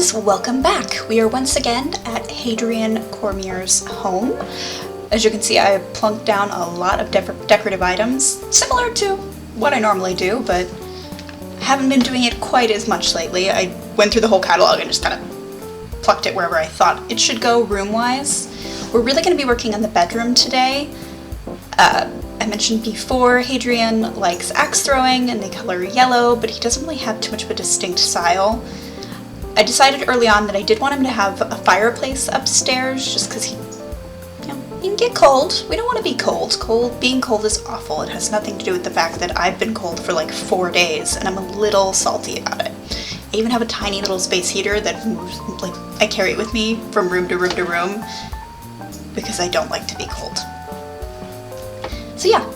guys, welcome back. We are once again at Hadrien Cormier's home. As you can see, I plunked down a lot of decorative items, similar to what I normally do, but I haven't been doing it quite as much lately. I went through the whole catalog and just kind of plucked it wherever I thought it should go room-wise. We're really going to be working on the bedroom today. I mentioned before, Hadrien likes axe throwing and the color yellow, but he doesn't really have too much of a distinct style. I decided early on that I did want him to have a fireplace upstairs, just because he can get cold. We don't want to be cold. Being cold is awful. It has nothing to do with the fact that I've been cold for like 4 days, and I'm a little salty about it. I even have a tiny little space heater that moves, like, I carry it with me from room to room to room, because I don't like to be cold. So yeah,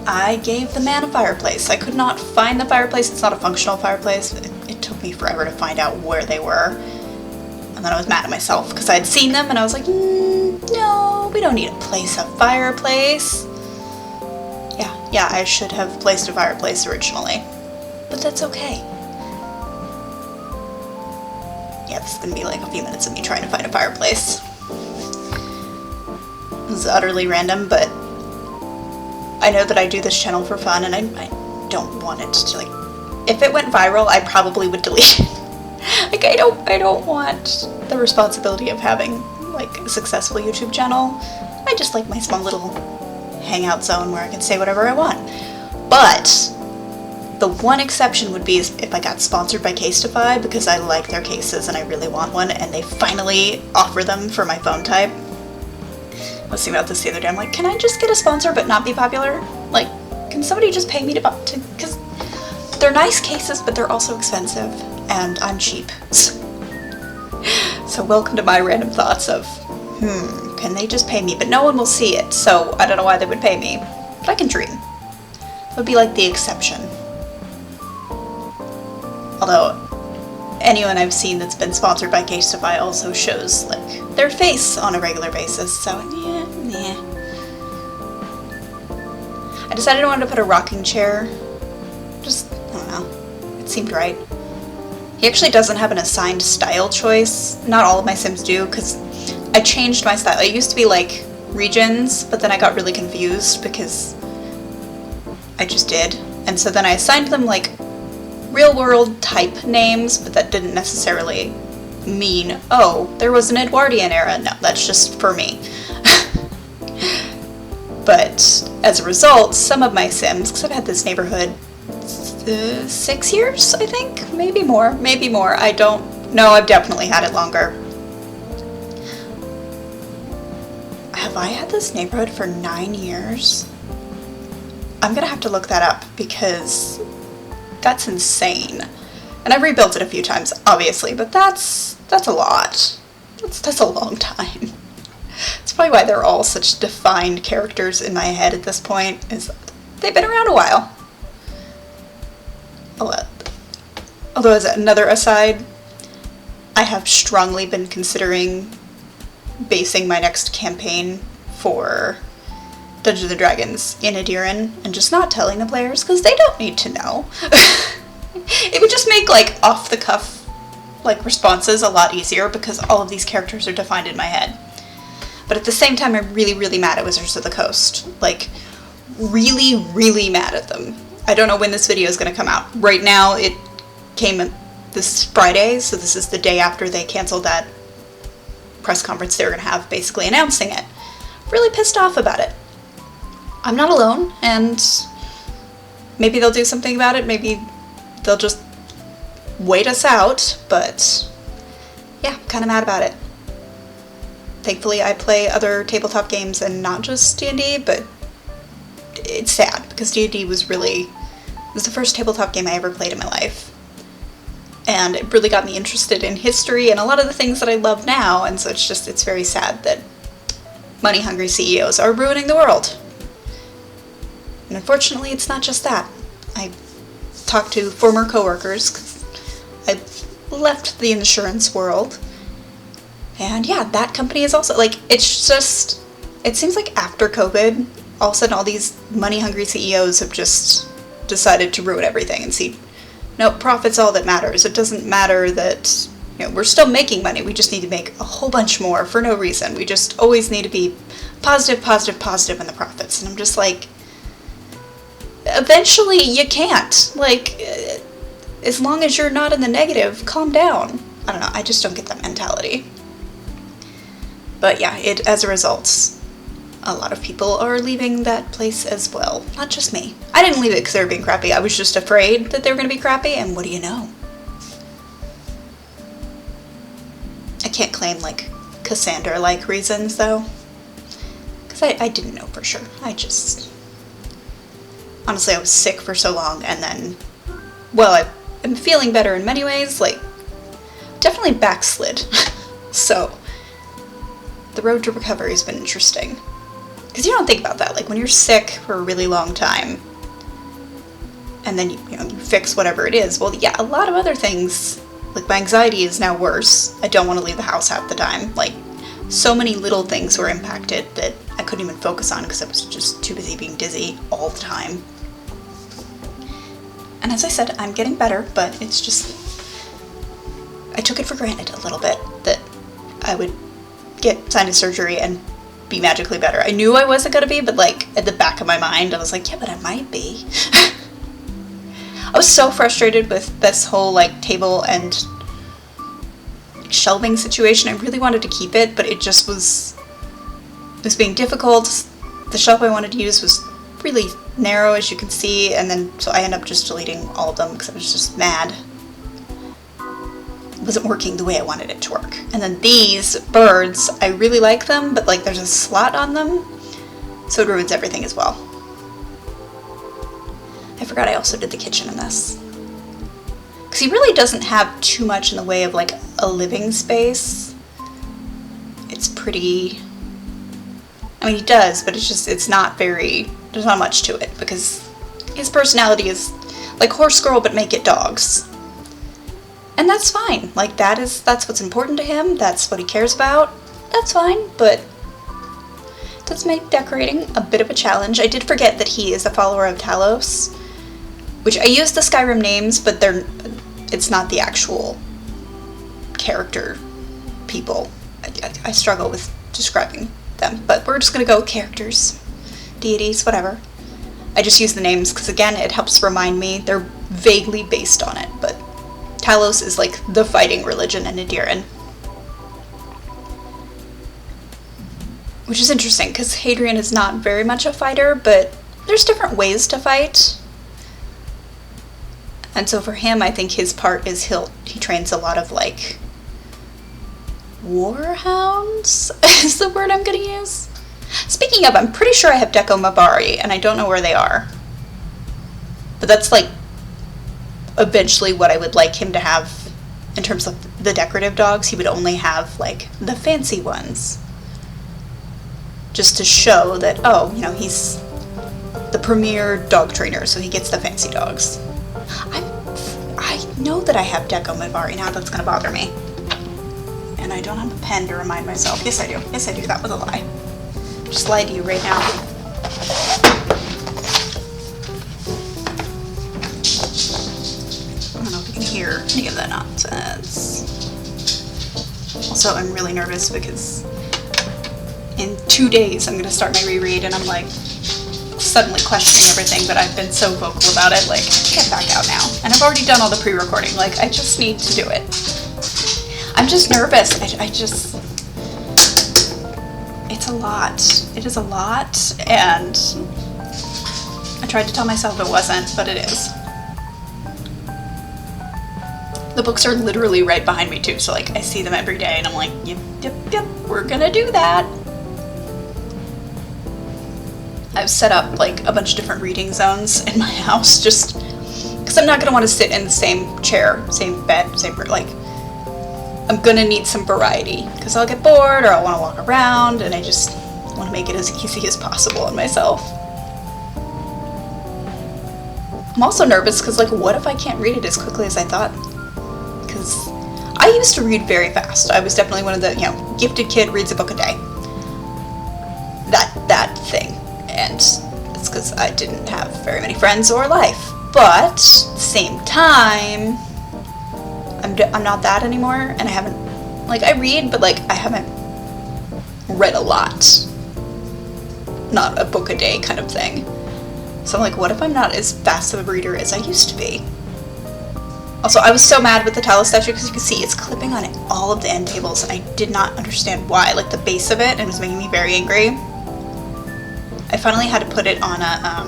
I gave the man a fireplace. I could not find the fireplace. It's not a functional fireplace. It took me forever to find out where they were. And then I was mad at myself because I had seen them and I was like, no, we don't need to place a fireplace. Yeah, I should have placed a fireplace originally. But that's okay. Yeah, this is going to be like a few minutes of me trying to find a fireplace. This is utterly random, but I know that I do this channel for fun, and I don't want it to, like, if it went viral, I probably would delete it. Like, I don't want the responsibility of having, like, a successful YouTube channel. I just like my small little hangout zone where I can say whatever I want. But the one exception would be if I got sponsored by Casetify, because I like their cases and I really want one, and they finally offer them for my phone type. I was thinking about this the other day. I'm like, can I just get a sponsor but not be popular? Like, can somebody just pay me to because they're nice cases, but they're also expensive, and I'm cheap. So welcome to my random thoughts of, can they just pay me? But no one will see it, so I don't know why they would pay me. But I can dream. It would be like the exception. Although, anyone I've seen that's been sponsored by Casetify also shows, like, their face on a regular basis, so yeah. I decided I wanted to put a rocking chair. Just, I don't know. It seemed right. He actually doesn't have an assigned style choice. Not all of my Sims do, because I changed my style. It used to be, like, regions, but then I got really confused because I just did. And so then I assigned them, like, real-world type names, but that didn't necessarily mean, oh, there was an Edwardian era. No, that's just for me. But as a result, some of my Sims, because I've had this neighborhood 6 years, I think? Maybe more. I don't know. I've definitely had it longer. Have I had this neighborhood for 9 years? I'm gonna have to look that up because that's insane. And I've rebuilt it a few times, obviously, but that's a lot. That's a long time. It's probably why they're all such defined characters in my head at this point, is they've been around a while. Although as another aside, I have strongly been considering basing my next campaign for Dungeons & Dragons in Hadrien and just not telling the players, because they don't need to know. It would just make, like, off-the-cuff, like, responses a lot easier because all of these characters are defined in my head. But at the same time, I'm really, really mad at Wizards of the Coast. Like, really, really mad at them. I don't know when this video is going to come out. Right now, it came this Friday, so this is the day after they canceled that press conference they were going to have, basically announcing it. Really pissed off about it. I'm not alone, and maybe they'll do something about it. Maybe they'll just wait us out, but yeah, I'm kind of mad about it. Thankfully, I play other tabletop games and not just D&D, but it's sad because D&D was the first tabletop game I ever played in my life. And it really got me interested in history and a lot of the things that I love now, and so it's very sad that money-hungry CEOs are ruining the world. And unfortunately, it's not just that. I talked to former coworkers, 'cause I left the insurance world, and yeah, that company is also, like, it seems like after COVID, all of a sudden all these money-hungry CEOs have just decided to ruin everything and see, no, profit's all that matters. It doesn't matter that, You know, we're still making money. We just need to make a whole bunch more for no reason. We just always need to be positive, positive, positive in the profits. And I'm just like, eventually you can't. Like, as long as you're not in the negative, calm down. I don't know. I just don't get that mentality. But yeah, as a result, a lot of people are leaving that place as well. Not just me. I didn't leave it because they were being crappy. I was just afraid that they were going to be crappy, and what do you know? I can't claim, like, Cassandra-like reasons, though. Because I didn't know for sure. Honestly, I was sick for so long, and then, well, I'm feeling better in many ways, like, definitely backslid. So, the road to recovery has been interesting. Because you don't think about that. Like, when you're sick for a really long time, and then, you fix whatever it is, well, yeah, a lot of other things, like, my anxiety is now worse. I don't want to leave the house half the time. Like, so many little things were impacted that I couldn't even focus on because I was just too busy being dizzy all the time. And as I said, I'm getting better, but it's just, I took it for granted a little bit that I would get sinus surgery and be magically better. I knew I wasn't going to be, but like at the back of my mind, I was like, yeah, but I might be. I was so frustrated with this whole like table and shelving situation. I really wanted to keep it, but it was being difficult. The shelf I wanted to use was really narrow, as you can see, and then so I ended up just deleting all of them because I was just mad. It wasn't working the way I wanted it to work. And then these birds, I really like them, but like there's a slot on them, so it ruins everything as well. I forgot I also did the kitchen in this. Because he really doesn't have too much in the way of like a living space. It's pretty, I mean he does, but it's not very, there's not much to it because his personality is like horse girl but make it dogs. And that's fine. Like that's what's important to him. That's what he cares about. That's fine, but it does make decorating a bit of a challenge. I did forget that he is a follower of Talos, which I use the Skyrim names, but it's not the actual character people. I struggle with describing them, but we're just gonna go with characters, deities, whatever. I just use the names because again, it helps remind me. They're vaguely based on it, but Talos is like the fighting religion in Hadrien. Which is interesting because Hadrien is not very much a fighter, but there's different ways to fight. And so for him, I think his part is he trains a lot of like warhounds is the word I'm gonna use. Speaking of, I'm pretty sure I have Deco Mabari and I don't know where they are. But that's like eventually what I would like him to have in terms of the decorative dogs. He would only have like the fancy ones. Just to show that, oh, he's the premier dog trainer, so he gets the fancy dogs. I know that I have Deco Mabari now, that's gonna bother me. And I don't have a pen to remind myself. Yes I do, that was a lie. Just lied to you right now. I don't know if you can hear any of that nonsense. Also, I'm really nervous because in 2 days I'm gonna start my reread and I'm like suddenly questioning everything, but I've been so vocal about it, like, get back out now. And I've already done all the pre-recording, like, I just need to do it. I'm just nervous. It's a lot. It is a lot, and I tried to tell myself it wasn't, but it is. The books are literally right behind me too, so like I see them every day and I'm like, yep, we're gonna do that. I've set up like a bunch of different reading zones in my house just because I'm not gonna want to sit in the same chair, same bed, same like I'm gonna need some variety because I'll get bored or I'll want to walk around and I just want to make it as easy as possible on myself. I'm also nervous because like what if I can't read it as quickly as I thought? Because I used to read very fast. I was definitely one of the, gifted kid reads a book a day. That thing. And it's because I didn't have very many friends or life. But at the same time, I'm I'm not that anymore, and I haven't, like, I read, but like I haven't read a lot. Not a book a day kind of thing. So I'm like, what if I'm not as fast of a reader as I used to be? Also, I was so mad with the tallow statue because you can see it's clipping on all of the end tables, and I did not understand why. Like the base of it, and it was making me very angry. I finally had to put it on a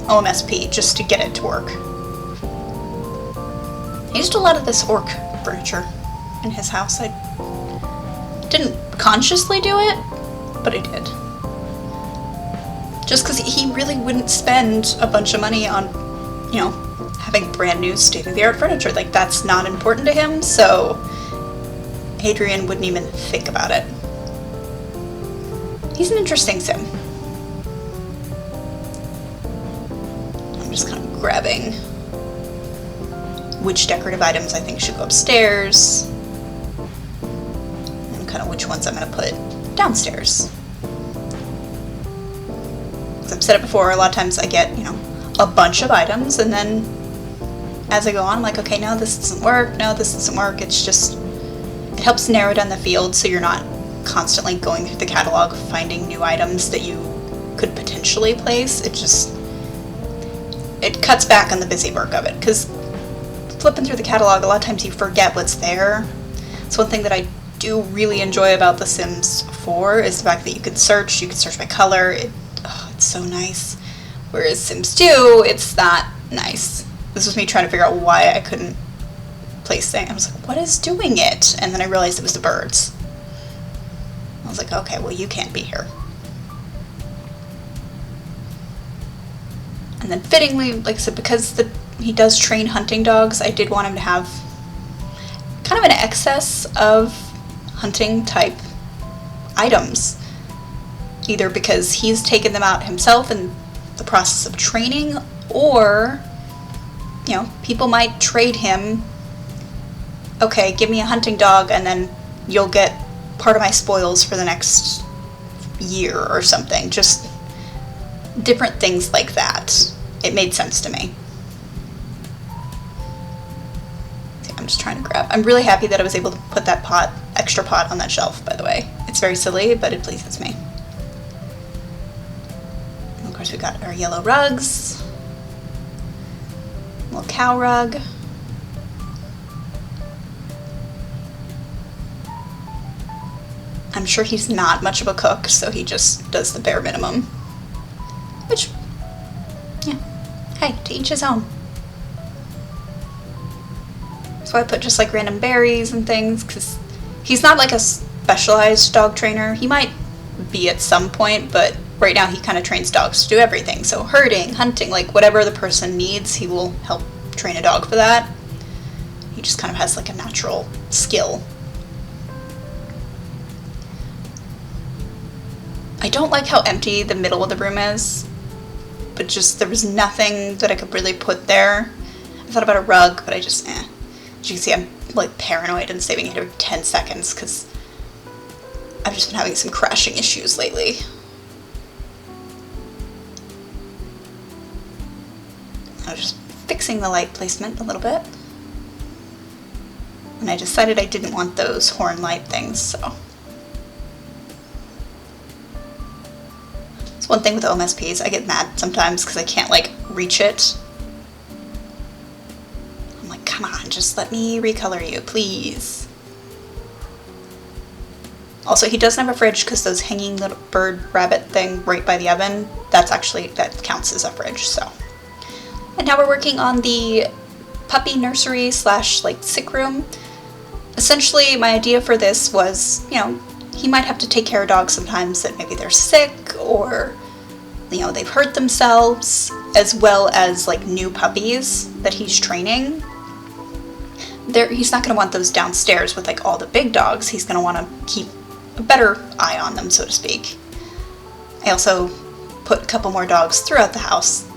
OMSP just to get it to work. He used a lot of this orc furniture in his house. I didn't consciously do it, but I did. Just because he really wouldn't spend a bunch of money on, you know, having brand new state-of-the-art furniture. Like, that's not important to him, so Hadrien wouldn't even think about it. He's an interesting sim. I'm just kind of grabbing which decorative items I think should go upstairs, and kind of which ones I'm going to put downstairs. As I've said it before, a lot of times I get, you know, a bunch of items, and then as I go on, I'm like, okay, no, this doesn't work, no, this doesn't work. It's just, it helps narrow down the field so you're not constantly going through the catalog finding new items that you could potentially place. It cuts back on the busy work of it, because flipping through the catalog, a lot of times you forget what's there. So one thing that I do really enjoy about The Sims 4 is the fact that you can search by color. It's so nice. Whereas Sims 2, it's not nice. This was me trying to figure out why I couldn't place things. I was like, what is doing it? And then I realized it was the birds. I was like, okay, well, you can't be here. And then fittingly, like I said, because he does train hunting dogs, I did want him to have kind of an excess of hunting type items. Either because he's taken them out himself in the process of training, or, you know, people might trade him, okay, give me a hunting dog and then you'll get part of my spoils for the next year or something. Just different things like that. It made sense to me. See, I'm just trying to grab. I'm really happy that I was able to put that extra pot on that shelf, by the way. It's very silly, but it pleases me. And of course, we got our yellow rugs. Little cow rug. I'm sure he's not much of a cook, so he just does the bare minimum. Which, yeah, hey, to each his own. So I put just like random berries and things, because he's not like a specialized dog trainer. He might be at some point, but right now he kind of trains dogs to do everything. So herding, hunting, like whatever the person needs, he will help train a dog for that. He just kind of has like a natural skill. I don't like how empty the middle of the room is, but just there was nothing that I could really put there. I thought about a rug, but I just, As you can see, I'm like paranoid and saving it every 10 seconds because I've just been having some crashing issues lately. I was just fixing the light placement a little bit. And I decided I didn't want those horn light things, so. It's one thing with OMSPs, I get mad sometimes because I can't like reach it. I'm like, come on, just let me recolor you, please. Also, he doesn't have a fridge because those hanging little bird rabbit thing right by the oven, that counts as a fridge, so. And now we're working on the puppy nursery / like sick room. Essentially, my idea for this was, you know, he might have to take care of dogs sometimes that maybe they're sick or, you know, they've hurt themselves, as well as like new puppies that he's training. He's not going to want those downstairs with like all the big dogs. He's going to want to keep a better eye on them, so to speak. I also put a couple more dogs throughout the house.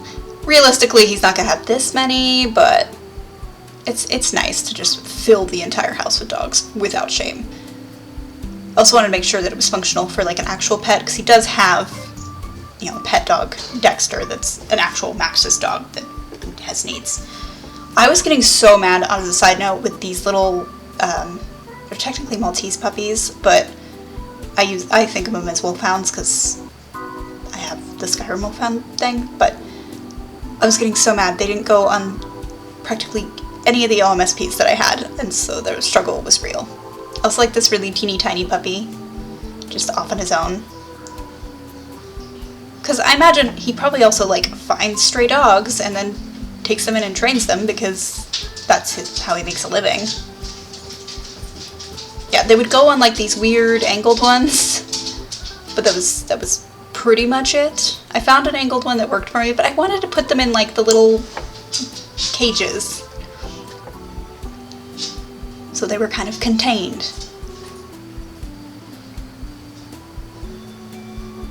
Realistically, he's not going to have this many, but it's nice to just fill the entire house with dogs without shame. I also wanted to make sure that it was functional for like an actual pet, because he does have, you know, a pet dog, Dexter, that's an actual Max's dog that has needs. I was getting so mad, on the side note, with these little, they're technically Maltese puppies, but I think of them as wolfhounds because I have the Skyrim wolfhound thing, but I was getting so mad. They didn't go on practically any of the OMSPs that I had, and so the struggle was real. Also, like this really teeny tiny puppy, just off on his own. Because I imagine he probably also like finds stray dogs and then takes them in and trains them because that's how he makes a living. Yeah, they would go on like these weird angled ones, but that was pretty much it. I found an angled one that worked for me, but I wanted to put them in like the little cages, so they were kind of contained.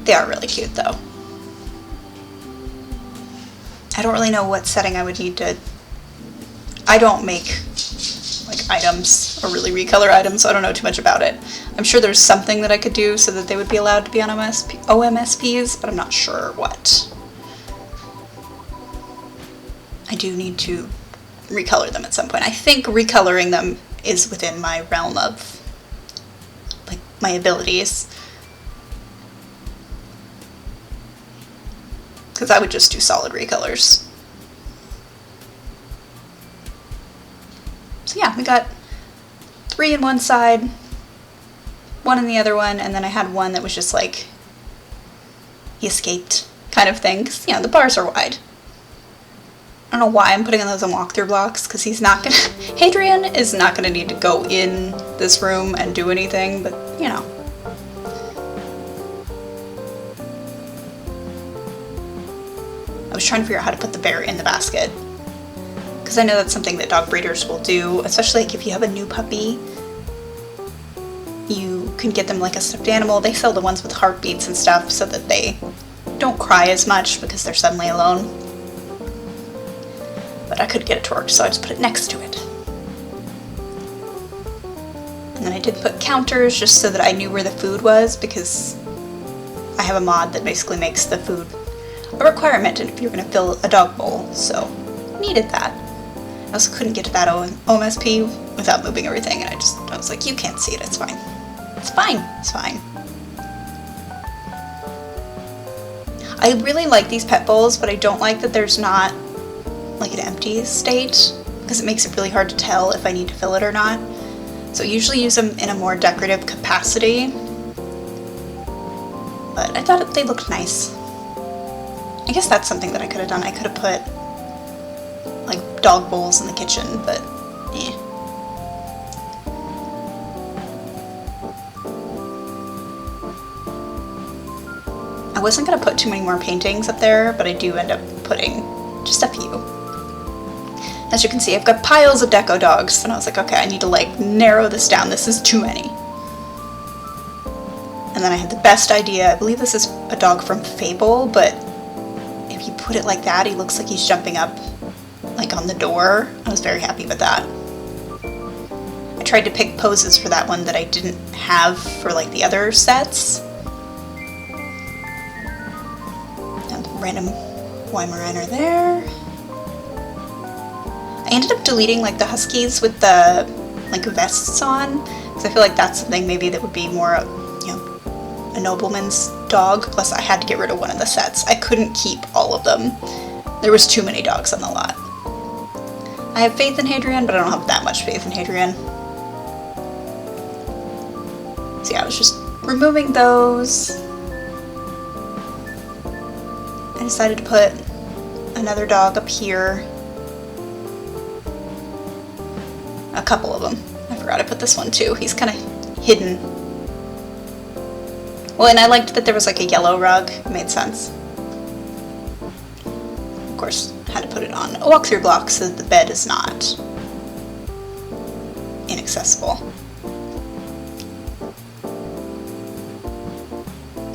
They are really cute though. I don't really know what setting I would need to... I don't make like items or really recolor items, so I don't know too much about it. I'm sure there's something that I could do so that they would be allowed to be on OMSPs, but I'm not sure what. I do need to recolor them at some point. I think recoloring them is within my realm of like my abilities. Because I would just do solid recolors. So yeah, we got 3 in one side, 1 in the other one, and then I had one that was just like, he escaped kind of thing, because, you know, the bars are wide. I don't know why I'm putting on those on walkthrough blocks, because he's not gonna, Hadrien is not gonna need to go in this room and do anything, but, you know. I was trying to figure out how to put the bear in the basket, because I know that's something that dog breeders will do, especially like if you have a new puppy. You can get them like a stuffed animal. They sell the ones with heartbeats and stuff so that they don't cry as much because they're suddenly alone. But I couldn't get it to work, so I just put it next to it. And then I did put counters just so that I knew where the food was, because I have a mod that basically makes the food a requirement if you're going to fill a dog bowl, so needed that. I also couldn't get to that OMSP without moving everything, and I was like, you can't see it, it's fine. It's fine, it's fine. I really like these pet bowls, but I don't like that there's not like an empty state, because it makes it really hard to tell if I need to fill it or not. So I usually use them in a more decorative capacity, but I thought they looked nice. I guess that's something that I could have done. I could have put like dog bowls in the kitchen, but eh. I wasn't going to put too many more paintings up there, but I do end up putting just a few. As you can see, I've got piles of deco dogs, and I was like, okay, I need to like narrow this down. This is too many. And then I had the best idea. I believe this is a dog from Fable, but if you put it like that, he looks like he's jumping up like on the door. I was very happy with that. I tried to pick poses for that one that I didn't have for like the other sets. And random Weimaraner there. I ended up deleting like the Huskies with the like vests on, because I feel like that's something maybe that would be more, you know, a nobleman's dog. Plus I had to get rid of one of the sets. I couldn't keep all of them. There was too many dogs on the lot. I have faith in Hadrien, but I don't have that much faith in Hadrien. So yeah, I was just removing those. I decided to put another dog up here. A couple of them. I forgot I put this one too. He's kind of hidden. Well, and I liked that there was like a yellow rug. It made sense. Of course, I had to put it on a walkthrough block so that the bed is not inaccessible.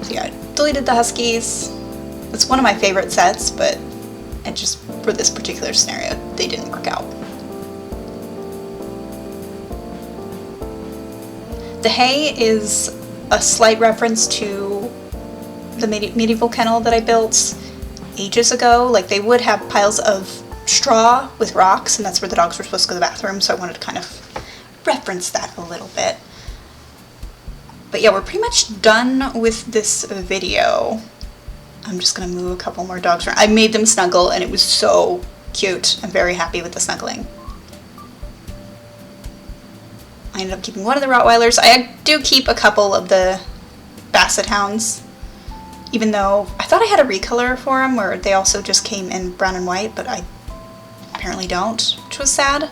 So yeah, I deleted the Huskies. It's one of my favorite sets, but it just, for this particular scenario, they didn't work out. The hay is a slight reference to the medieval kennel that I built ages ago. Like, they would have piles of straw with rocks, and that's where the dogs were supposed to go to the bathroom, so I wanted to kind of reference that a little bit. But yeah, we're pretty much done with this video. I'm just gonna move a couple more dogs around. I made them snuggle and it was so cute. I'm very happy with the snuggling. I ended up keeping one of the Rottweilers. I do keep a couple of the Basset Hounds, even though I thought I had a recolor for them where they also just came in brown and white, but I apparently don't, which was sad.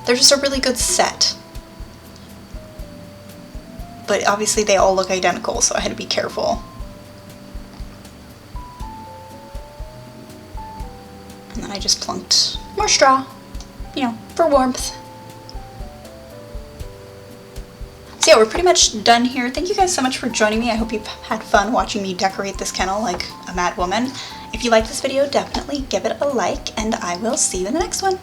They're just a really good set. But obviously they all look identical, so I had to be careful. And then I just plunked more straw, you know, for warmth. So yeah, we're pretty much done here. Thank you guys so much for joining me. I hope you've had fun watching me decorate this kennel like a mad woman. If you like this video, definitely give it a like, and I will see you in the next one.